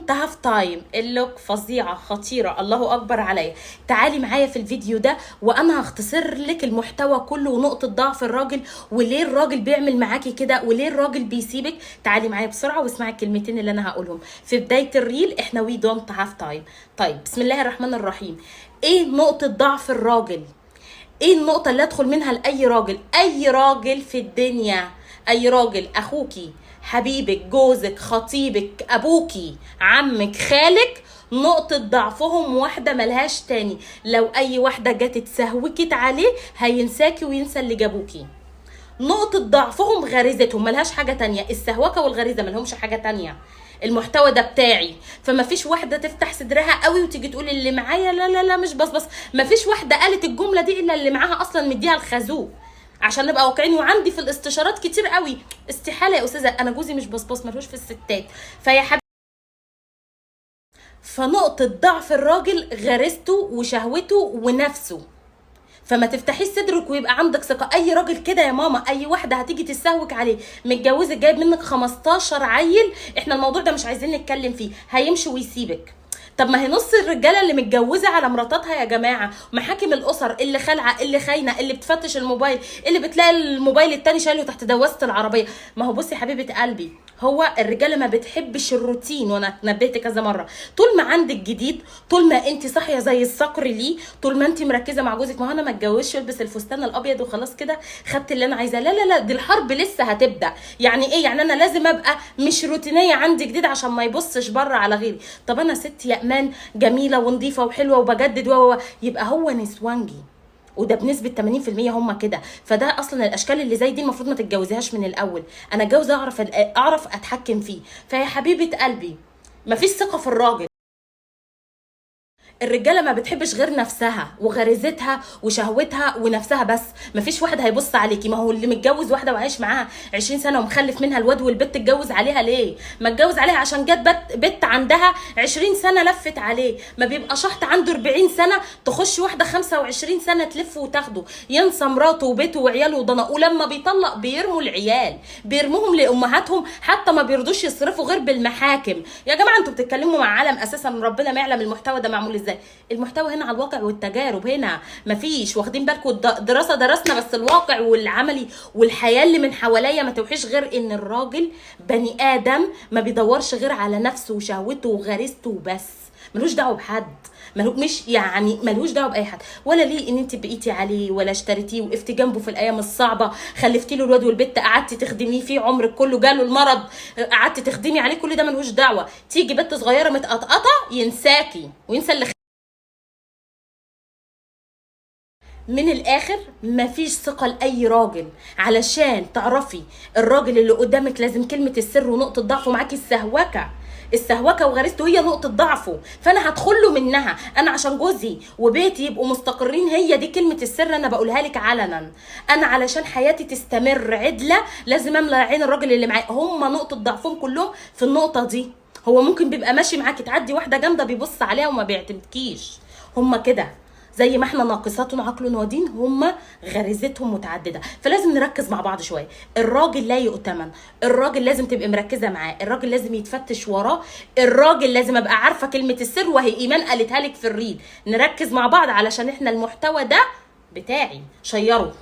دونت هاف تايم. اللوك فظيعه خطيره، الله اكبر عليا. تعالي معايا في الفيديو ده وانا هختصر لك المحتوى كله ونقطه ضعف الراجل وليه الراجل بيعمل معاكي كده وليه الراجل بيسيبك. تعالي معايا بسرعه واسمعي الكلمتين اللي انا هقولهم في بدايه الريل. احنا وي دونت هاف تايم. طيب بسم الله الرحمن الرحيم. ايه نقطه ضعف الراجل؟ ايه النقطه اللي ادخل منها لاي راجل؟ اي راجل في الدنيا، اي راجل، اخوكي، حبيبك، جوزك، خطيبك، ابوكي، عمك، خالك، نقطة ضعفهم واحدة ملهاش تاني. لو اي واحدة جت اتسهوكت عليه هينساكي وينسى اللي جابوكي. نقطة ضعفهم غريزتهم، ملهاش حاجة تانية. السهوكة والغريزة ملهمش حاجة تانية. المحتوى ده بتاعي، فما فيش واحدة تفتح صدرها قوي وتيجي تقول اللي معايا لا لا لا مش بس. ما فيش واحدة قالت الجملة دي الا اللي معاها اصلا مديها الخازوق، عشان نبقى واقعين. وعندي في الاستشارات كتير قوي استحالة يا استاذة، انا جوزي مش بص ملوش في الستات. فيا حبيبي، فنقطة ضعف الراجل غريزته وشهوته ونفسه. فما تفتحيش صدرك ويبقى عندك ثقه. اي راجل كده يا ماما، اي واحده هتيجي تستهوك عليه، متجوزك، جايب منك 15 عيل، احنا الموضوع ده مش عايزين نتكلم فيه، هيمشي ويسيبك. طب ما هي نص الرجاله اللي متجوزه على مراتاتها يا جماعه، محاكم الاسر، اللي خالعه، اللي خاينه، اللي بتفتش الموبايل، اللي بتلاقي الموبايل التاني شايله تحت دواسه العربيه. ما هو بصي حبيبه قلبي، هو الرجاله ما بتحبش الروتين، وانا نبهت كذا مره. طول ما عندك جديد، طول ما انت صاحيه زي الصقر ليه، طول ما انت مركزه مع جوزك. ما هو انا ما اتجوزش البس الفستان الابيض وخلاص كده خدت اللي انا عايزاه. لا لا لا، دي الحرب لسه هتبدا. يعني ايه؟ يعني انا لازم ابقى مش روتينيه، عندي جديد عشان ما يبصش بره على غيري. طب انا ست يا امان جميله ونظيفه وحلوه وبجدد يبقى هو نسوانجي، وده بنسبه 80% هم كده. فده اصلا الاشكال اللي زي دي المفروض ما تتجوزيهاش من الاول. انا اتجوز اعرف اتحكم فيه. فيا حبيبه قلبي، مفيش ثقه في الراجل. الرجاله ما بتحبش غير نفسها وغريزتها وشهوتها ونفسها بس. مفيش واحد هيبص عليكي. ما هو اللي متجوز واحده وعايش معاها 20 سنه ومخلف منها الواد والبت، اتجوز عليها ليه؟ ما اتجوز عليها عشان جت بت عندها 20 سنه لفت عليه. ما بيبقى شحط عنده 40 سنه تخش واحده 25 سنه تلف وتاخده، ينسى مراته وبيته وعياله وضنقه. ولما بيطلق بيرموا العيال، بيرموهم لامهاتهم، حتى ما بيرضوش يصرفوا غير بالمحاكم. يا جماعه انتوا بتتكلموا مع عالم اساسا ربنا ما يعلم المحتوى ده معمول ازاي. المحتوى هنا على الواقع والتجارب، هنا مفيش واخدين بالكم. دراسه درسنا، بس الواقع والعملي والحياه اللي من حواليا ما توحيش غير ان الراجل بني ادم ما بيدورش غير على نفسه وشهوته وغريزته وبس. ملوش دعوه بحد، ملوش دعوه باي حد. ولا ليه ان انت بقيتي عليه، ولا اشتريتيه وقفتي جنبه في الايام الصعبه، خلفتي له الواد والبت، قعدتي تخدميه فيه عمرك كله، جاله المرض قعدتي تخدمي عليه، كل ده ملوش دعوه. تيجي بنت صغيره متقطقطه ينساكي وينسى اللي من الاخر. مفيش ثقه لاي راجل. علشان تعرفي الراجل اللي قدامك لازم كلمه السر ونقطه ضعفه معاكي السهوكه وغريزته هي نقطه ضعفه. فانا هدخل له منها. انا عشان جوزي وبيتي يبقوا مستقرين، هي دي كلمه السر انا بقولها لك علنا. انا علشان حياتي تستمر عدله لازم املى عين الراجل اللي معايا. هم نقطه ضعفهم كلهم في النقطه دي. هو ممكن بيبقى ماشي معاكي تعدي واحده جامده بيبص عليها وما بيعتمدكيش. هم كده زي ما احنا ناقصات عقل ودين، هم غريزتهم متعدده. فلازم نركز مع بعض شويه. الراجل لا يؤتمن. الراجل لازم تبقي مركزه معاه. الراجل لازم يتفتش وراه. الراجل لازم ابقى عارفه كلمه السر، وهي ايمان قالتها لك في الريد. نركز مع بعض علشان احنا المحتوى ده بتاعي. شيره.